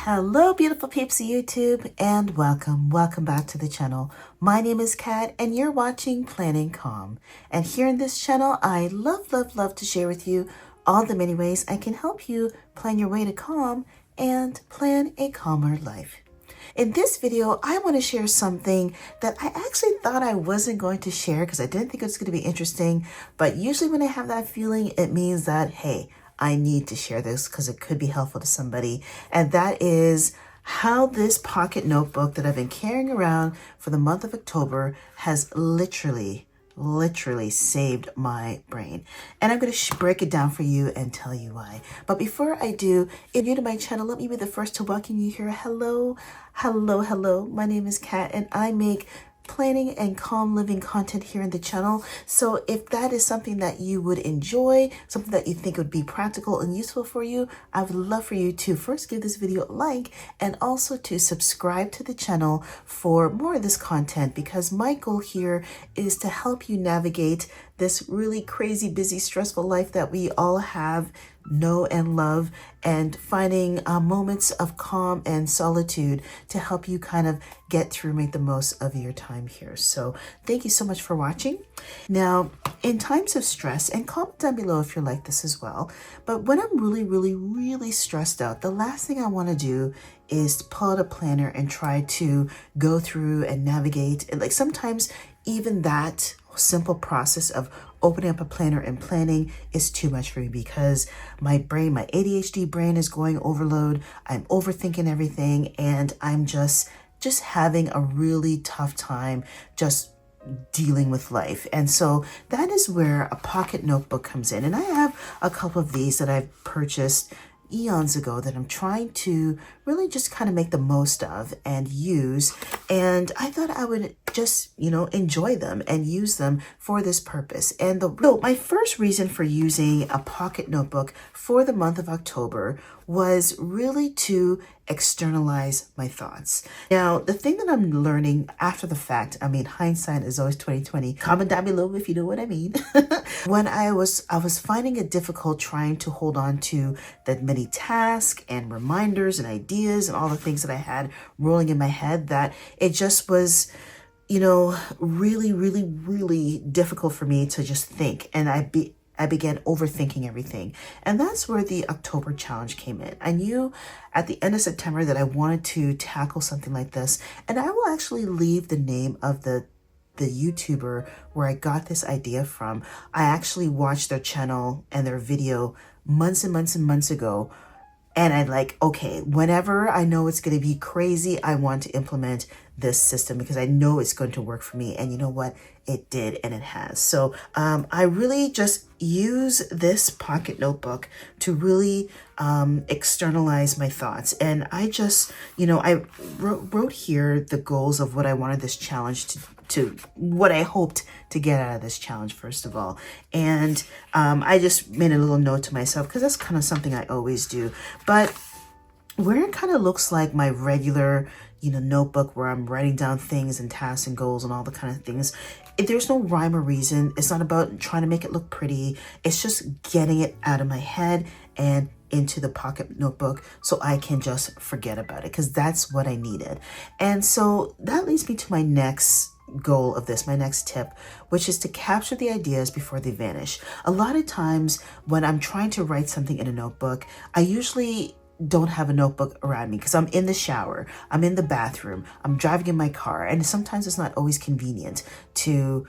Hello, beautiful peeps of YouTube, and welcome back to the channel. My name is Kat, and you're watching Planning Calm. And here in this channel, I love to share with you all the many ways I can help you plan your way to calm and plan a calmer life. In this video, I want to share something that I actually thought I wasn't going to share because I didn't think it was going to be interesting. But usually when I have that feeling, it means that, hey, I need to share this because it could be helpful to somebody. And that is how this pocket notebook that I've been carrying around for the month of October has literally saved my brain. And I'm going to break it down for you and tell you why. But before I do, if you're new to my channel, let me be the first to welcome you here. Hello. My name is Kat, and I make planning and calm living content here in the channel. So if that is something that you would enjoy, something that you think would be practical and useful for you, I would love for you to first give this video a like and also to subscribe to the channel for more of this content, because my goal here is to help you navigate this really crazy, busy, stressful life that we all have, know and love, and finding moments of calm and solitude to help you kind of get through, make the most of your time here. So thank you so much for watching. Now, in times of stress, and comment down below if you're like this as well, but when I'm really stressed out, the last thing I want to do is pull out a planner and try to go through and navigate. And like sometimes even that simple process of opening up a planner and planning is too much for me, because my brain, my ADHD brain is going overload. I'm overthinking everything, and I'm just having a really tough time just dealing with life. And so that is where a pocket notebook comes in. And I have a couple of these that I've purchased eons ago that I'm trying to really just kind of make the most of and use. And I thought I would just, enjoy them and use them for this purpose. And my first reason for using a pocket notebook for the month of October was really to externalize my thoughts. Now, the thing that I'm learning after the fact, hindsight is always 2020. Comment down below if you know what I mean. When I was finding it difficult trying to hold on to the many tasks and reminders and ideas and all the things that I had rolling in my head, that it just was, really difficult for me to just think. And I began overthinking everything. And that's where the October challenge came in. I knew at the end of September that I wanted to tackle something like this. And I will actually leave the name of the YouTuber where I got this idea from. I actually watched their channel and their video months and months ago. And I'm like, okay, whenever I know it's going to be crazy, I want to implement this system because I know it's going to work for me. And you know what? It did, and it has. So I really just use this pocket notebook to really externalize my thoughts. And I just, I wrote here the goals of what I wanted this challenge to what I hoped to get out of this challenge, first of all. And I just made a little note to myself because that's kind of something I always do. But where it kind of looks like my regular, notebook where I'm writing down things and tasks and goals and all the kind of things, there's no rhyme or reason. It's not about trying to make it look pretty. It's just getting it out of my head and into the pocket notebook so I can just forget about it, because that's what I needed. And so that leads me to my next goal of this, my next tip, which is to capture the ideas before they vanish. A lot of times when I'm trying to write something in a notebook, I usually don't have a notebook around me because I'm in the shower, I'm in the bathroom, I'm driving in my car, and sometimes it's not always convenient to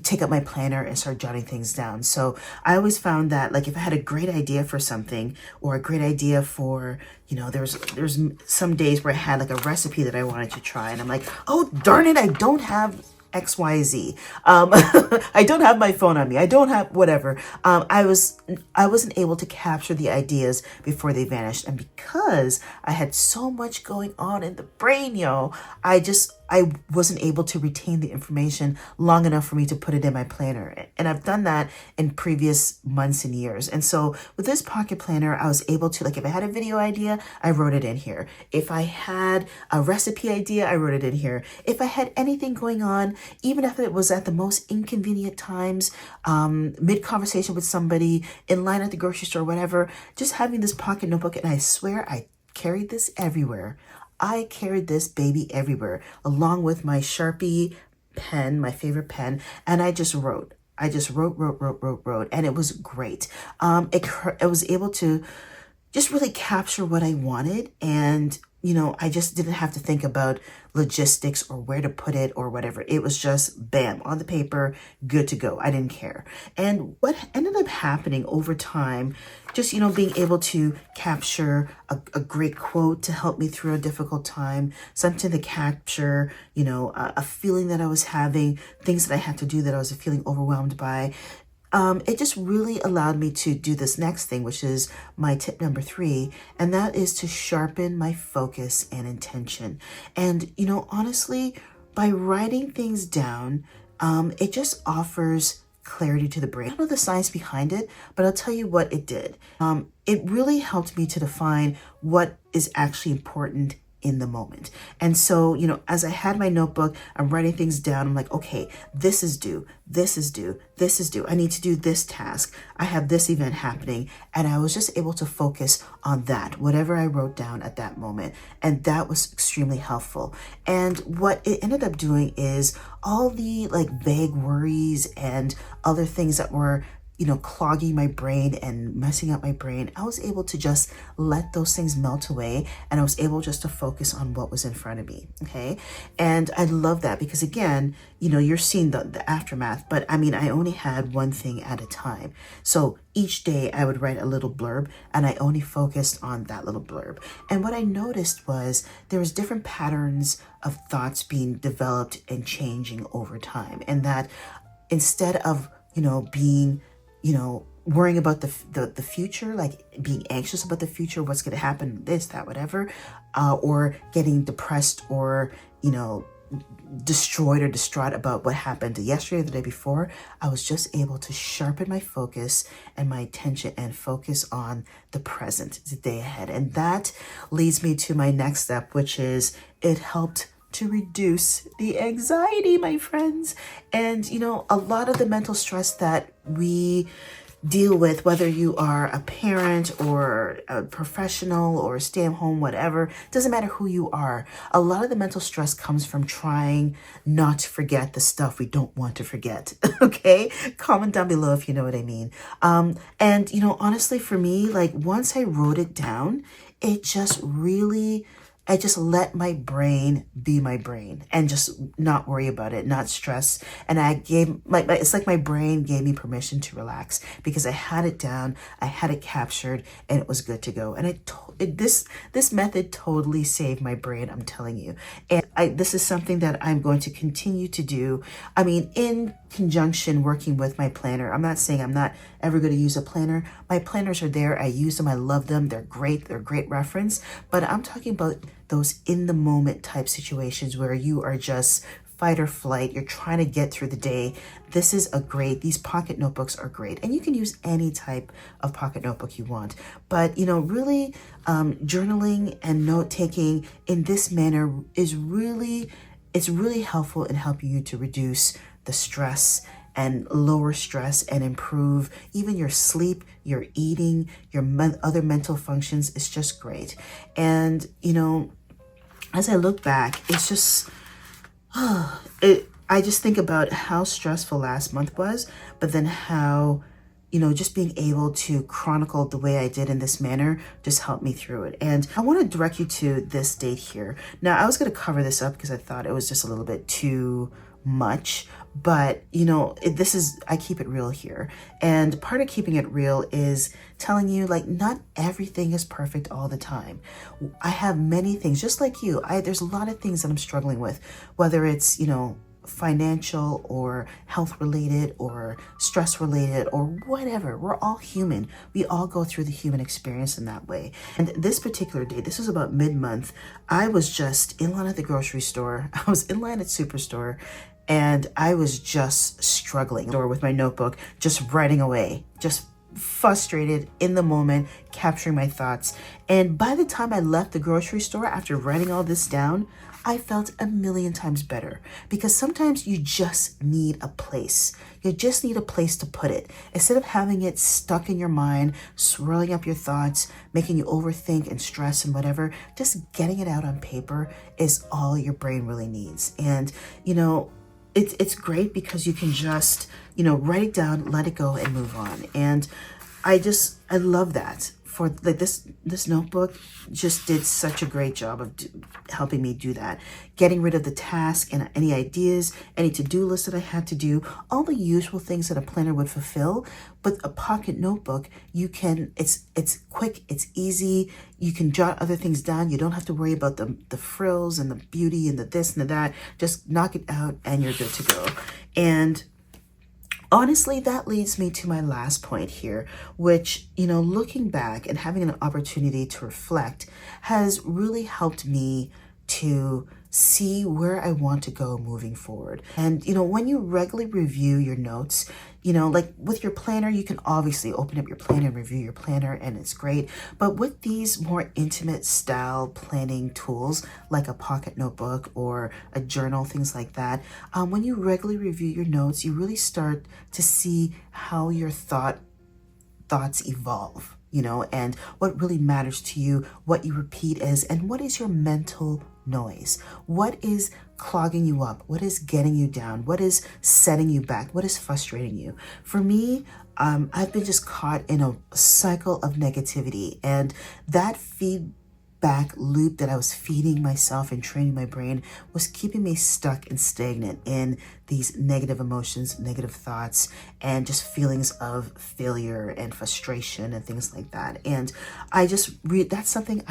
take up my planner and start jotting things down. So I always found that, like, if I had a great idea for something, or a great idea for, there's some days where I had like a recipe that I wanted to try, and I'm like, oh darn it, I don't have XYZ. I don't have my phone on me. I don't have whatever. I wasn't able to capture the ideas before they vanished. And because I had so much going on in the brain, I wasn't able to retain the information long enough for me to put it in my planner. And I've done that in previous months and years. And so with this pocket planner, I was able to, like, if I had a video idea, I wrote it in here. If I had a recipe idea, I wrote it in here. If I had anything going on, even if it was at the most inconvenient times, mid-conversation with somebody, in line at the grocery store, whatever, just having this pocket notebook, and I swear I carried this everywhere. I carried this baby everywhere, along with my Sharpie pen, my favorite pen, and I just wrote. I just wrote, and it was great. I was able to just really capture what I wanted. And, I just didn't have to think about logistics or where to put it or whatever. It was just bam, on the paper, good to go. I didn't care. And what ended up happening over time, just, being able to capture a great quote to help me through a difficult time, something to capture, a feeling that I was having, things that I had to do that I was feeling overwhelmed by. It just really allowed me to do this next thing, which is my tip number 3, and that is to sharpen my focus and intention. And, honestly, by writing things down, it just offers clarity to the brain. I don't know the science behind it, but I'll tell you what it did. It really helped me to define what is actually important in the moment. And so, as I had my notebook, I'm writing things down. I'm like, okay, this is due, this is due, this is due. I need to do this task. I have this event happening. And I was just able to focus on that, whatever I wrote down at that moment. And that was extremely helpful. And what it ended up doing is all the vague worries and other things that were clogging my brain and messing up my brain, I was able to just let those things melt away, and I was able just to focus on what was in front of me. Okay. And I love that because again, you're seeing the aftermath, but I only had one thing at a time. So each day I would write a little blurb, and I only focused on that little blurb. And what I noticed was there was different patterns of thoughts being developed and changing over time. And that instead of, being worrying about the future, like being anxious about the future, what's going to happen, this, that, whatever, or getting depressed or, destroyed or distraught about what happened yesterday or the day before, I was just able to sharpen my focus and my attention and focus on the present, the day ahead. And that leads me to my next step, which is it helped to reduce the anxiety, my friends. And, a lot of the mental stress that we deal with, whether you are a parent or a professional or stay at home, whatever, doesn't matter who you are. A lot of the mental stress comes from trying not to forget the stuff we don't want to forget. Okay. Comment down below if you know what I mean. And, honestly, for me, once I wrote it down, it just really, I just let my brain be my brain and just not worry about it, not stress. And I gave it's like my brain gave me permission to relax because I had it down, I had it captured, and it was good to go. And this method totally saved my brain, I'm telling you. And this is something that I'm going to continue to do. In conjunction working with my planner. I'm not saying I'm not ever going to use a planner. My planners are there. I use them. I love them. They're great. They're a great reference. But I'm talking about those in the moment type situations where you are just fight or flight. You're trying to get through the day. These pocket notebooks are great. And you can use any type of pocket notebook you want. But, really journaling and note taking in this manner it's really helpful in helping you to reduce the stress and lower stress and improve even your sleep, your eating, your other mental functions. It's just great. And, as I look back, it's just, I just think about how stressful last month was, but then how, just being able to chronicle the way I did in this manner just helped me through it. And I want to direct you to this date here. Now, I was going to cover this up because I thought it was just a little bit too much, but I keep it real here. And part of keeping it real is telling you not everything is perfect all the time. I have many things just like you. There's a lot of things that I'm struggling with, whether it's, financial or health related or stress related or whatever. We're all human. We all go through the human experience in that way. And this particular day, this was about mid-month, I was just in line at the grocery store. I was in line at Superstore, and I was just struggling with my notebook, just writing away, just frustrated in the moment, capturing my thoughts. And by the time I left the grocery store after writing all this down, I felt a million times better, because sometimes you just need a place. You just need a place to put it. Instead of having it stuck in your mind, swirling up your thoughts, making you overthink and stress and whatever, just getting it out on paper is all your brain really needs. And, it's great because you can just, write it down, let it go, and move on. And I love that. For like this notebook just did such a great job of helping me do that, getting rid of the task and any ideas, any to-do list that I had to do, all the usual things that a planner would fulfill. But a pocket notebook, it's quick, it's easy, you can jot other things down, you don't have to worry about the frills and the beauty and the this and the that. Just knock it out and you're good to go. And honestly, that leads me to my last point here, which, looking back and having an opportunity to reflect has really helped me to see where I want to go moving forward. And, when you regularly review your notes, like with your planner, you can obviously open up your planner and review your planner, and it's great. But with these more intimate style planning tools, like a pocket notebook or a journal, things like that, when you regularly review your notes, you really start to see how your thoughts evolve, and what really matters to you, what you repeat is, and what is your mental noise. What is clogging you up? What is getting you down? What is setting you back? What is frustrating you? For me, I've been just caught in a cycle of negativity, and that feedback loop that I was feeding myself and training my brain was keeping me stuck and stagnant in these negative emotions, negative thoughts, and just feelings of failure and frustration and things like that. And I just that's something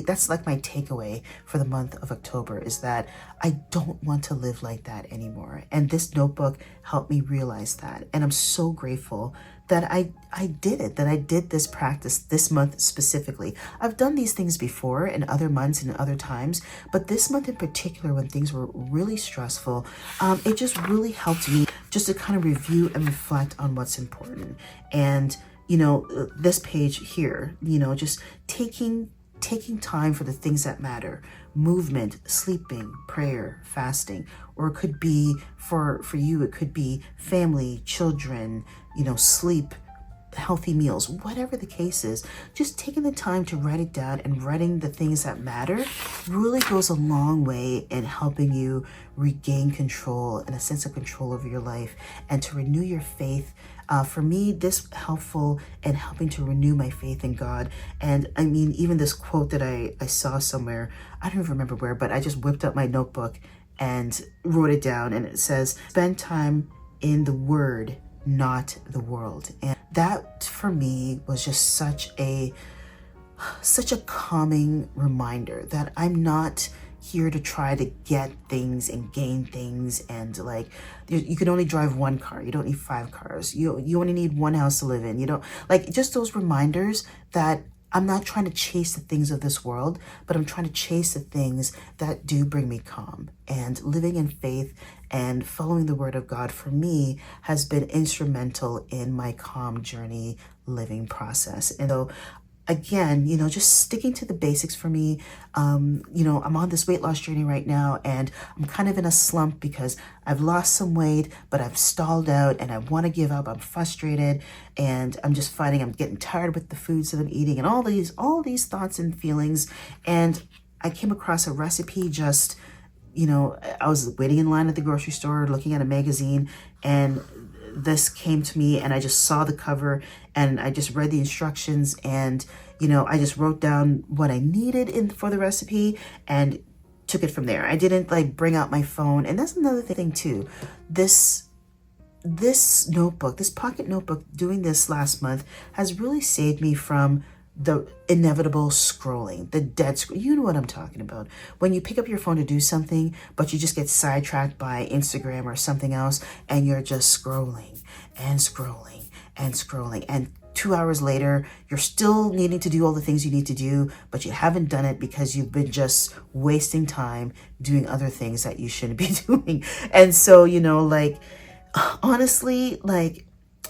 that's like my takeaway for the month of October, is that I don't want to live like that anymore. And this notebook helped me realize that. And I'm so grateful that I did it, that I did this practice this month specifically. I've done these things before in other months and other times, but this month in particular, when things were really stressful, it just really helped me just to kind of review and reflect on what's important. And, this page here, just taking time for the things that matter: movement, sleeping, prayer, fasting. Or it could be for you, it could be family, children, sleep, healthy meals, whatever the case is. Just taking the time to write it down and writing the things that matter really goes a long way in helping you regain control and a sense of control over your life, and to renew your faith. For me, this helpful in helping to renew my faith in God. And I mean, even this quote that I saw somewhere, I don't even remember where, but I just whipped up my notebook and wrote it down, and it says, "Spend time in the Word, not the world." And that for me was just such a calming reminder that I'm not here to try to get things and gain things, and like you can only drive one car, you don't need 5 cars, you only need one house to live in, like just those reminders that I'm not trying to chase the things of this world, but I'm trying to chase the things that do bring me calm. And living in faith and following the word of God for me has been instrumental in my calm journey living process. And so again, just sticking to the basics for me. I'm on this weight loss journey right now, and I'm kind of in a slump because I've lost some weight, but I've stalled out and I want to give up. I'm frustrated, and I'm just finding I'm getting tired with the foods that I'm eating and all these thoughts and feelings. And I came across a recipe just, I was waiting in line at the grocery store, looking at a magazine, and this came to me, and I just saw the cover and I just read the instructions, and I just wrote down what I needed for the recipe and took it from there. I didn't like bring out my phone. And that's another thing too. This notebook, this pocket notebook, doing this last month has really saved me from the inevitable scrolling, the dead scroll. You know what I'm talking about. When you pick up your phone to do something, but you just get sidetracked by Instagram or something else, and you're just scrolling and scrolling and scrolling. And 2 hours later, you're still needing to do all the things you need to do, but you haven't done it because you've been just wasting time doing other things that you shouldn't be doing. And so, honestly,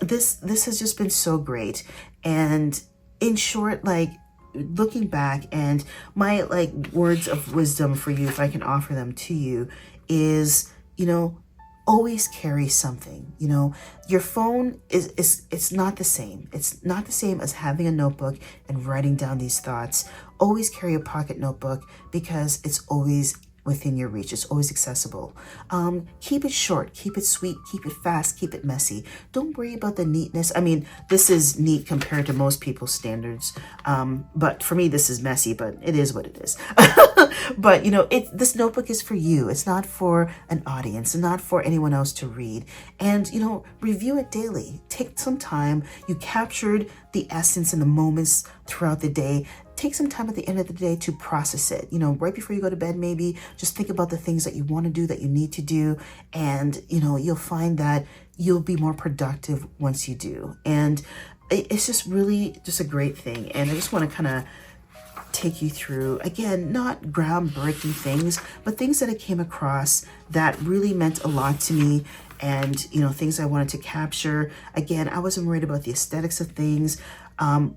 this has just been so great. And in short, looking back, and my like words of wisdom for you, if I can offer them to you, is, always carry something. Your phone it's not the same. It's not the same as having a notebook and writing down these thoughts. Always carry a pocket notebook because it's always within your reach. It's always accessible. Keep it short, keep it sweet, keep it fast, keep it messy. Don't worry about the neatness. I mean, this is neat compared to most people's standards. But for me, this is messy, but it is what it is. But this notebook is for you. It's not for an audience, not for anyone else to read. And review it daily. Take some time. You captured the essence and the moments throughout the day. Take some time at the end of the day to process it. Right before you go to bed, maybe just think about the things that you want to do, that you need to do. And, you'll find that you'll be more productive once you do. And it's just really just a great thing. And I just want to kind of take you through, again, not groundbreaking things, but things that I came across that really meant a lot to me, and things I wanted to capture. Again, I wasn't worried about the aesthetics of things.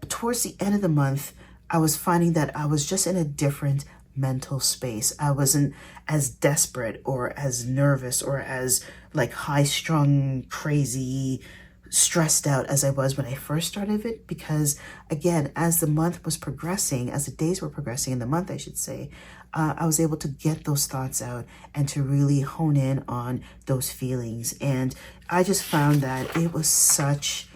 Towards the end of the month, I was finding that I was just in a different mental space. I wasn't as desperate or as nervous or as like high-strung, crazy, stressed out as I was when I first started it, because again, as the month was progressing, as the days were progressing in the month, I should say, I was able to get those thoughts out and to really hone in on those feelings. And I just found that it was such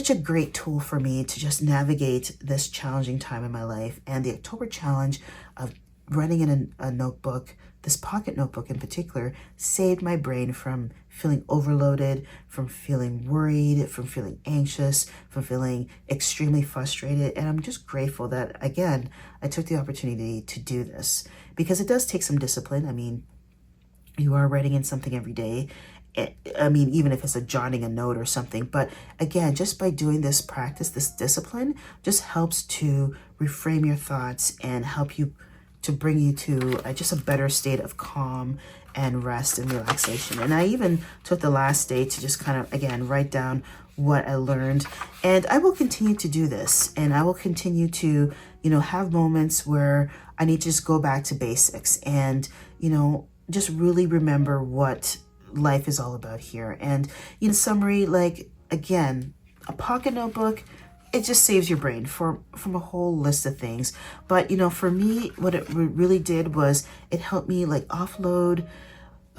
a great tool for me to just navigate this challenging time in my life. And the October challenge of running in a notebook, this pocket notebook in particular, saved my brain from feeling overloaded, from feeling worried, from feeling anxious, from feeling extremely frustrated. And I'm just grateful that, again, I took the opportunity to do this, because it does take some discipline. I mean, you are writing in something every day. I mean, even if it's jotting a note or something. But again, just by doing this practice, this discipline, just helps to reframe your thoughts and help you to bring you to just a better state of calm and rest and relaxation. And I even took the last day to just kind of, again, write down what I learned. And I will continue to do this. And I will continue to, have moments where I need to just go back to basics and, just really remember what life is all about here. And in summary, like, again, a pocket notebook, it just saves your brain from a whole list of things. But for me, what it really did was it helped me like offload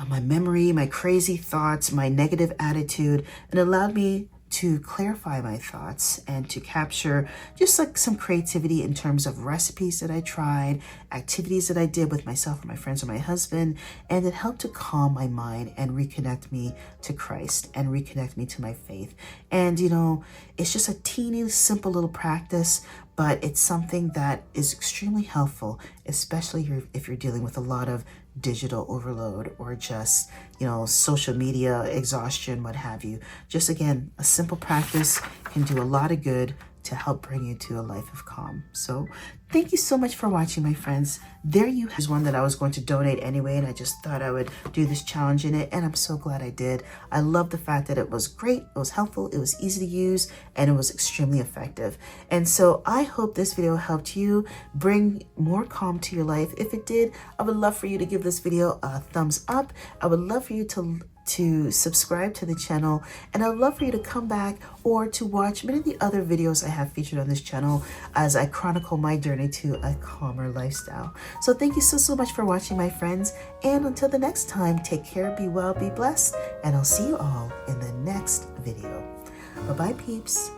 my memory, my crazy thoughts, my negative attitude, and allowed me to clarify my thoughts and to capture just like some creativity in terms of recipes that I tried, activities that I did with myself or my friends or my husband. And it helped to calm my mind and reconnect me to Christ and reconnect me to my faith. And it's just a teeny simple little practice, but it's something that is extremely helpful, especially if you're dealing with a lot of digital overload or just, social media exhaustion, what have you. Just again, a simple practice can do a lot of good to help bring you to a life of calm. So thank you so much for watching, my friends. There you have one that I was going to donate anyway, and I just thought I would do this challenge in it, and I'm so glad I did. I love the fact that it was great, it was helpful, it was easy to use, and it was extremely effective. And so I hope this video helped you bring more calm to your life. If it did, I would love for you to give this video a thumbs up. I would love for you to subscribe to the channel, and I'd love for you to come back or to watch many of the other videos I have featured on this channel as I chronicle my journey to a calmer lifestyle. So thank you so much for watching, my friends, and until the next time, take care, be well, be blessed, and I'll see you all in the next video. Bye-bye, peeps.